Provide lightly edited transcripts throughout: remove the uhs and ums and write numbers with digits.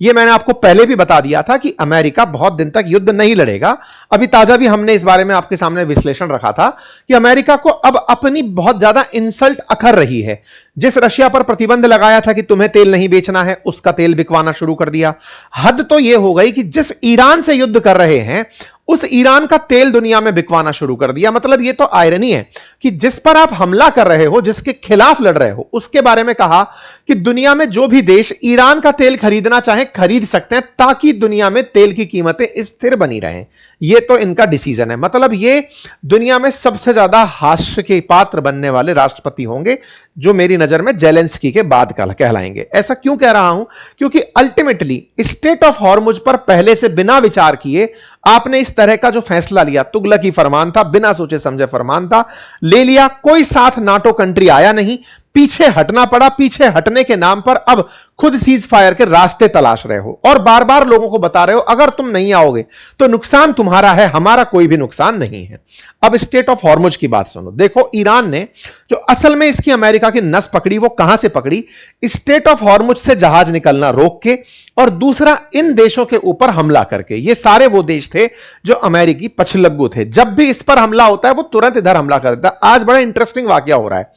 यह मैंने आपको पहले भी बता दिया था कि अमेरिका बहुत दिन तक युद्ध नहीं लड़ेगा। अभी ताजा भी हमने इस बारे में आपके सामने विश्लेषण रखा था कि अमेरिका को अब अपनी बहुत ज्यादा इंसल्ट अखर रही है। जिस रशिया पर प्रतिबंध लगाया था कि तुम्हें तेल नहीं बेचना है, उसका तेल बिकवाना शुरू कर दिया। हद तो यह हो गई कि जिस ईरान से युद्ध कर रहे हैं उस ईरान का तेल दुनिया में बिकवाना शुरू कर दिया। मतलब यह तो आयरनी है कि जिस पर आप हमला कर रहे हो, जिसके खिलाफ लड़ रहे हो, उसके बारे में कहा कि दुनिया में जो भी देश ईरान का तेल खरीदना चाहे खरीद सकते हैं ताकि दुनिया में तेल की कीमतें स्थिर बनी रहें। यह तो इनका डिसीजन है। मतलब यह दुनिया में सबसे ज्यादा हास्य के पात्र बनने वाले राष्ट्रपति होंगे, जो मेरी नजर में जेलेंस्की के बाद कहलाएंगे। ऐसा क्यों कह रहा हूं? क्योंकि अल्टीमेटली स्ट्रेट ऑफ हॉर्मुज पर पहले से बिना विचार किए आपने इस तरह का जो फैसला लिया, तुगलकी फरमान था, बिना सोचे समझे फरमान था, ले लिया। कोई साथ नाटो कंट्री आया नहीं, पीछे हटना पड़ा। पीछे हटने के नाम पर अब खुद सीज फायर के रास्ते तलाश रहे हो और बार बार लोगों को बता रहे हो अगर तुम नहीं आओगे तो नुकसान तुम्हारा है, हमारा कोई भी नुकसान नहीं है। अब स्ट्रेट ऑफ हॉर्मुज की बात सुनो। देखो, ईरान ने जो असल में इसकी अमेरिका की नस पकड़ी, वो कहां से पकड़ी? स्ट्रेट ऑफ हॉर्मुज से जहाज निकलना रोक के, और दूसरा इन देशों के ऊपर हमला करके। ये सारे वो देश थे जो अमेरिकी पछलग्गू थे। जब भी इस पर हमला होता है वो तुरंत इधर हमला कर देता है। आज बड़ा इंटरेस्टिंग वाकया हो रहा है।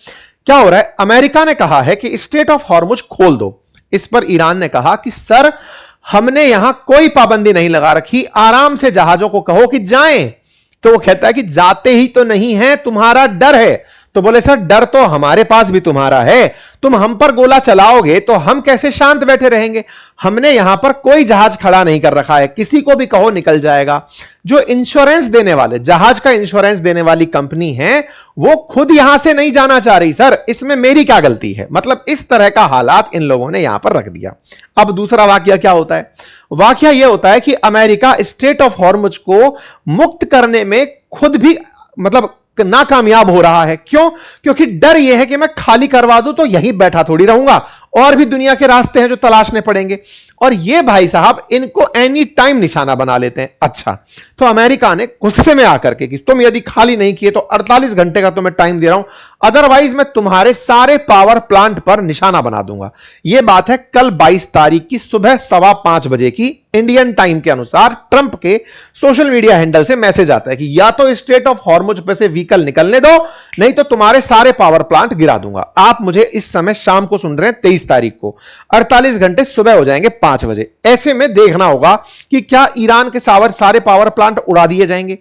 क्या हो रहा है? अमेरिका ने कहा है कि स्ट्रेट ऑफ हॉर्मुज खोल दो। इस पर ईरान ने कहा कि सर, हमने यहां कोई पाबंदी नहीं लगा रखी, आराम से जहाजों को कहो कि जाएं। तो वो कहता है कि जाते ही तो नहीं है, तुम्हारा डर है। तो बोले सर, डर तो हमारे पास भी तुम्हारा है। तुम हम पर गोला चलाओगे तो हम कैसे शांत बैठे रहेंगे? हमने यहां पर कोई जहाज खड़ा नहीं कर रखा है, किसी को भी कहो निकल जाएगा। जो इंश्योरेंस देने वाले, जहाज का इंश्योरेंस देने वाली कंपनी है, वो खुद यहां से नहीं जाना चाह रही। सर, इसमें मेरी क्या गलती है? मतलब इस तरह का हालात इन लोगों ने यहां पर रख दिया। अब दूसरा वाकया क्या होता है? वाकया यह होता है कि अमेरिका स्ट्रेट ऑफ हॉर्मुज को मुक्त करने में खुद भी मतलब नाकामयाब हो रहा है। क्यों? क्योंकि डर यह है कि मैं खाली करवा दूं तो यहीं बैठा थोड़ी रहूंगा, और भी दुनिया के रास्ते हैं जो तलाशने पड़ेंगे। और ये भाई साहब इनको एनी टाइम निशाना बना लेते हैं। अच्छा, तो अमेरिका ने गुस्से में आकर के कि तुम यदि खाली नहीं किए तो 48 घंटे का तुम्हें टाइम दे रहा हूं, अदरवाइज मैं तुम्हारे सारे पावर प्लांट पर निशाना बना दूंगा। यह बात है कल 22 तारीख की सुबह 5:15 बजे की इंडियन टाइम के अनुसार ट्रंप के सोशल मीडिया हैंडल से मैसेज आता है कि या तो स्ट्रेट ऑफ हॉर्मुज पे से व्हीकल निकलने दो, नहीं तो तुम्हारे सारे पावर प्लांट गिरा दूंगा। आप मुझे इस समय शाम को सुन रहे हैं 23 तारीख को, 48 घंटे सुबह हो जाएंगे 5 बजे। ऐसे में देखना होगा कि क्या ईरान के सारे पावर प्लांट उड़ा दिए जाएंगे।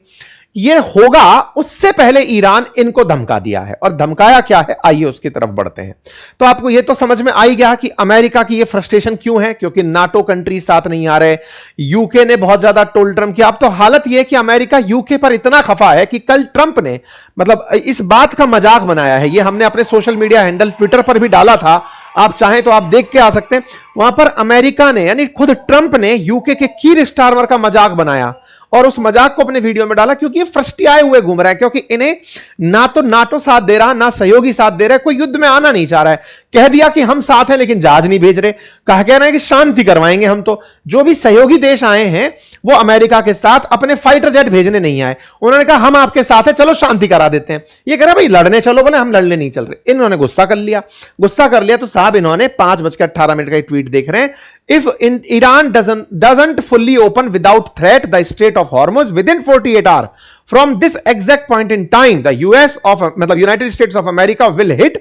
यह होगा उससे पहले ईरान इनको धमका दिया है। और धमकाया क्या है, आइए उसकी तरफ बढ़ते हैं। तो आपको यह तो समझ में आ ही गया कि अमेरिका की यह फ्रस्ट्रेशन क्यों है, क्योंकि नाटो कंट्री साथ नहीं आ रहे। यूके ने बहुत ज्यादा टोल ट्रम्प किया। अब तो हालत यह है कि अमेरिका यूके पर इतना खफा है कि कल ट्रंप ने मतलब इस बात का मजाक बनाया है। यह हमने अपने सोशल मीडिया हैंडल ट्विटर पर भी डाला था, आप चाहें तो आप देख के आ सकते हैं। वहां पर अमेरिका ने यानी खुद ट्रंप ने यूके के कीर स्टारमर का मजाक बनाया और उस मजाक को अपने वीडियो में डाला, क्योंकि ये फ्रस्ट्रियाए हुए घूम रहा है। क्योंकि इन्हें ना तो नाटो साथ दे रहा, ना सहयोगी साथ दे रहा है, कोई युद्ध में आना नहीं चाह रहा है। कह दिया कि हम साथ हैं लेकिन जहाज नहीं भेज रहे। कह रहे हैं कि शांति करवाएंगे हम। तो जो भी सहयोगी देश आए हैं वो अमेरिका के साथ अपने फाइटर जेट भेजने नहीं आए। उन्होंने कहा हम आपके साथ हैं, चलो शांति करा देते हैं। ये कह रहा भाई लड़ने चलो, बोले हम लड़ने नहीं चल रहे। इन्होंने गुस्सा कर लिया। तो साहब इन्होंने 5:18 का ट्वीट देख रहे हैं, if Iran doesn't fully open without threat the Strait of Hormuz within 48 hours from this exact point in time, the United States of America will hit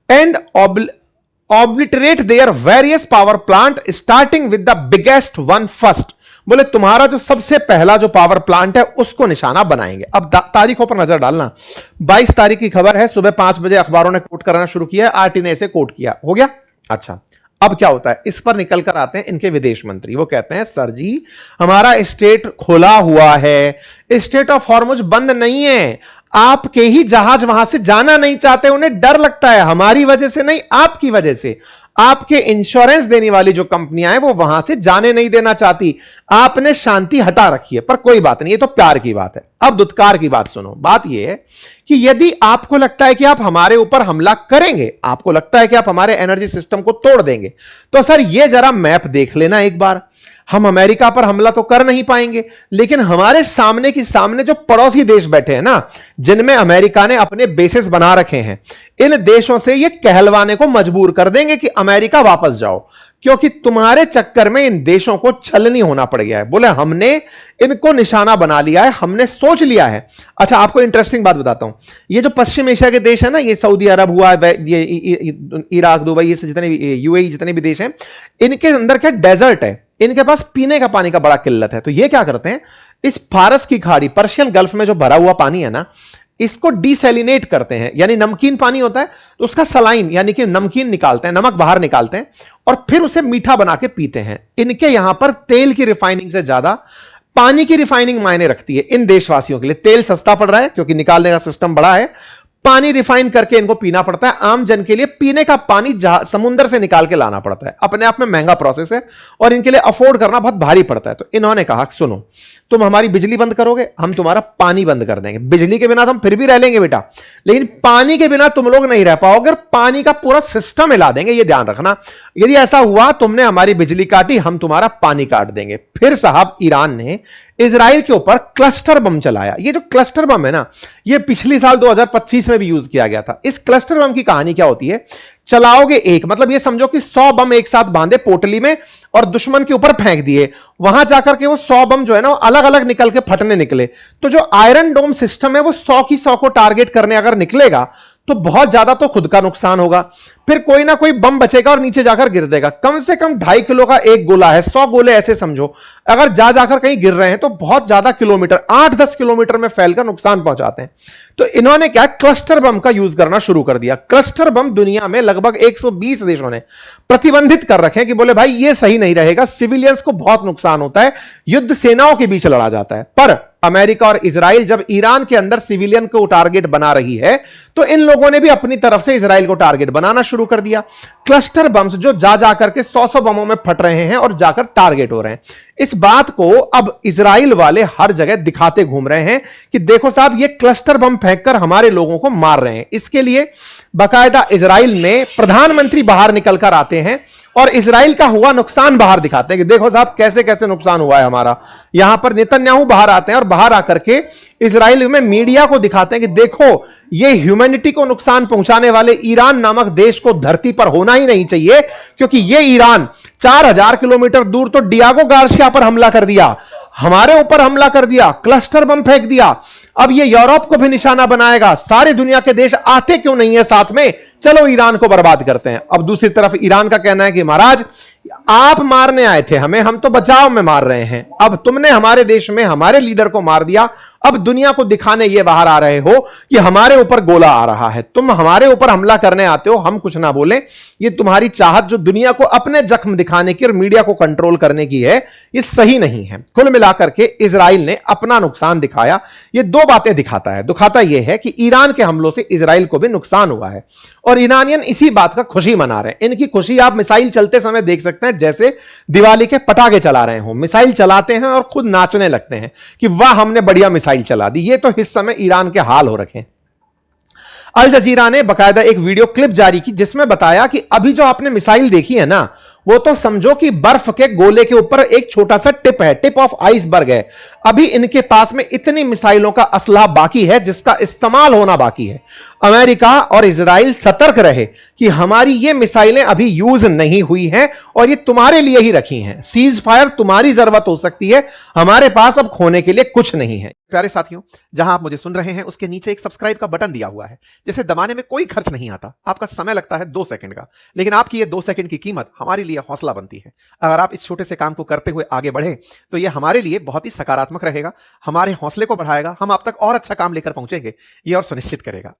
and obliterate their various power plant starting with the biggest one first. बोले तुम्हारा जो सबसे पहला जो power plant है उसको निशाना बनाएंगे। अब तारीखों पर नजर डालना। 22 तारीख की खबर है, सुबह 5 बजे अखबारों ने कोट करना शुरू किया, आरटी ने इसे कोट किया। हो गया? अच्छा, अब क्या होता है? इस पर निकल कर आते हैं इनके विदेश मंत्री। वो कहते हैं सर जी, हमारा स्टेट खुला हुआ है, स्टेट ऑफ हॉर्मुज बंद नहीं है। आपके ही जहाज वहां से जाना नहीं चाहते, उन्हें डर लगता है। हमारी वजह से नहीं, आपकी वजह से। आपके इंश्योरेंस देने वाली जो कंपनियां हैं वो वहां से जाने नहीं देना चाहती। आपने शांति हटा रखी है, पर कोई बात नहीं, ये तो प्यार की बात है। अब दुत्कार की बात सुनो। बात यह है कि यदि आपको लगता है कि आप हमारे ऊपर हमला करेंगे, आपको लगता है कि आप हमारे एनर्जी सिस्टम को तोड़ देंगे, तो सर ये जरा मैप देख लेना एक बार। हम अमेरिका पर हमला तो कर नहीं पाएंगे, लेकिन हमारे सामने की सामने जो पड़ोसी देश बैठे हैं ना, जिनमें अमेरिका ने अपने बेसिस बना रखे हैं, इन देशों से ये कहलवाने को मजबूर कर देंगे कि अमेरिका वापस जाओ, क्योंकि तुम्हारे चक्कर में इन देशों को छलनी होना पड़ गया है। बोले हमने इनको निशाना बना लिया है, हमने सोच लिया है। अच्छा, आपको इंटरेस्टिंग बात बताता हूं, ये जो पश्चिम एशिया के देश है ना, ये सऊदी अरब हुआ, ये इराक, दुबई, ये जितने भी यूएई, जितने भी देश हैं, इनके अंदर क्या डेजर्ट है, इनके पास पीने का पानी का बड़ा किल्लत है। तो ये क्या करते हैं, इस फारस की खाड़ी, पर्शियन गल्फ में जो भरा हुआ पानी है ना, इसको डिसैलिनेट करते हैं, यानी नमकीन पानी होता है तो उसका सलाइन यानी कि नमकीन निकालते हैं, नमक बाहर निकालते हैं और फिर उसे मीठा बना के पीते हैं। इनके यहां पर तेल की रिफाइनिंग से ज्यादा पानी की रिफाइनिंग मायने रखती है इन देशवासियों के लिए। तेल सस्ता पड़ रहा है क्योंकि निकालने का सिस्टम बड़ा है, पानी रिफाइन करके इनको पीना पड़ता है। आम जन के लिए पीने का पानी समुद्र से निकाल के लाना पड़ता है, अपने आप में महंगा प्रोसेस है और इनके लिए अफोर्ड करना बहुत भारी पड़ता है। तो इन्होंने कहा सुनो, तुम हमारी बिजली बंद करोगे, हम तुम्हारा पानी बंद कर देंगे। बिजली के बिना तो हम फिर भी रह लेंगे बेटा, लेकिन पानी के बिना तुम लोग नहीं रह पाओगे, और पानी का पूरा सिस्टम हिला देंगे, ये ध्यान रखना। यदि ऐसा हुआ, तुमने हमारी बिजली काटी, हम तुम्हारा पानी काट देंगे। फिर साहब ईरान ने इजराइल के ऊपर क्लस्टर बम चलाया। ये जो क्लस्टर बम है ना, ये पिछली साल 2025 में भी यूज किया गया था। इस क्लस्टर बम की कहानी क्या होती है, चलाओगे एक, मतलब ये समझो कि 100 बम एक साथ बांधे पोटली में और दुश्मन के ऊपर फेंक दिए, वहां जाकर के वो 100 बम जो है ना, अलग अलग निकल के फटने निकले। तो जो आयरन डोम सिस्टम है, वो 100 की 100 को टारगेट करने अगर निकलेगा तो बहुत ज्यादा तो खुद का नुकसान होगा, फिर कोई ना कोई बम बचेगा और नीचे जाकर गिर देगा। कम से कम 2.5 किलो का एक गोला है, 100 गोले ऐसे समझो, अगर जाकर कहीं गिर रहे हैं तो बहुत ज्यादा किलोमीटर, 8-10 किलोमीटर में फैलकर नुकसान पहुंचाते हैं। तो इन्होंने क्या, क्लस्टर बम का यूज करना शुरू कर दिया। क्लस्टर बम दुनिया में लगभग 120 देशों ने प्रतिबंधित कर रखे हैं कि बोले भाई ये सही नहीं रहेगा, सिविलियंस को बहुत नुकसान होता है, युद्ध सेनाओं के बीच लड़ा जाता है। पर अमेरिका और इजराइल जब ईरान के अंदर सिविलियन को टारगेट बना रही है, तो इन लोगों ने भी अपनी तरफ से इजराइल को टारगेट बनाना शुरू कर दिया। क्लस्टर बम्स जो जाकर के 100 बमों में फट रहे हैं और जाकर टारगेट हो रहे हैं। इस बात को अब इजराइल वाले हर जगह दिखाते घूम रहे हैं कि देखो साहब, ये क्लस्टर बम फेंककर हमारे लोगों को मार रहे हैं। इसके लिए बाकायदा इजराइल में प्रधानमंत्री बाहर निकलकर आते हैं और इजराइल का हुआ नुकसान बाहर दिखाते हैं कि देखो साहब कैसे कैसे नुकसान हुआ है हमारा। यहां पर नेतन्याहू बाहर आते हैं और बाहर आकर के इजराइल में मीडिया को दिखाते हैं कि देखो, ये ह्यूमैनिटी को नुकसान पहुंचाने वाले ईरान नामक देश को धरती पर होना ही नहीं चाहिए, क्योंकि ये ईरान 4000 किलोमीटर दूर तो डियागो गार्सिया पर हमला कर दिया, हमारे ऊपर हमला कर दिया, क्लस्टर बम फेंक दिया, अब ये यूरोप को भी निशाना बनाएगा। सारे दुनिया के देश आते क्यों नहीं है साथ में, चलो ईरान को बर्बाद करते हैं। अब दूसरी तरफ ईरान का कहना है कि महाराज आप मारने आए थे हमें, हम तो बचाव में मार रहे हैं, अब तुमने हमारे देश में हमारे लीडर को मार दिया, अब दुनिया को दिखाने ये बाहर आ रहे हो कि हमारे ऊपर गोला आ रहा है, तुम हमारे ऊपर हमला करने आते हो, हम कुछ ना बोले। ये तुम्हारी चाहत जो दुनिया को अपने जख्म दिखाने की और मीडिया को कंट्रोल करने की है, ये सही नहीं है। कुल मिलाकर के इजराइल ने अपना नुकसान दिखाया। ये दो बातें दिखाता है। दिखाता यह है कि ईरान के हमलों से इजराइल को भी नुकसान हुआ है और ईरानियन इसी बात का खुशी मना रहे हैं। इनकी खुशी आप मिसाइल चलते समय देख सकते हैं, जैसे दिवाली के पटाखे चला रहे हो, मिसाइल चलाते हैं और खुद नाचने लगते हैं कि वाह हमने बढ़िया मिसाइल चला दी। ये तो इस समय ईरान के हाल हो रखे हैं। अल जजीरा ने बकायदा एक वीडियो क्लिप जारी की जिसमें बताया कि अभी जो आपने मिसाइल देखी है ना, वो तो समझो कि बर्फ के गोले के ऊपर एक छोटा सा टिप है, टिप ऑफ आइसबर्ग है। अभी इनके पास में इतनी मिसाइलों का असलाह बाकी है जिसका इस्तेमाल होना बाकी है। अमेरिका और इजराइल सतर्क रहे कि हमारी ये मिसाइलें अभी यूज नहीं हुई हैं और ये तुम्हारे लिए ही रखी हैं। सीज फायर तुम्हारी जरूरत हो सकती है, हमारे पास अब खोने के लिए कुछ नहीं है। प्यारे साथियों, जहां आप मुझे सुन रहे हैं उसके नीचे एक सब्सक्राइब का बटन दिया हुआ है, जिसे दबाने में कोई खर्च नहीं आता। आपका समय लगता है 2 सेकंड का, लेकिन आपकी ये 2 सेकंड की कीमत हमारे लिए हौसला बनती है। अगर आप इस छोटे से काम को करते हुए आगे बढ़े तो यह हमारे लिए बहुत ही सकारात्मक रहेगा, हमारे हौसले को बढ़ाएगा, हम आप तक और अच्छा काम लेकर पहुंचेंगे, ये और सुनिश्चित करेगा।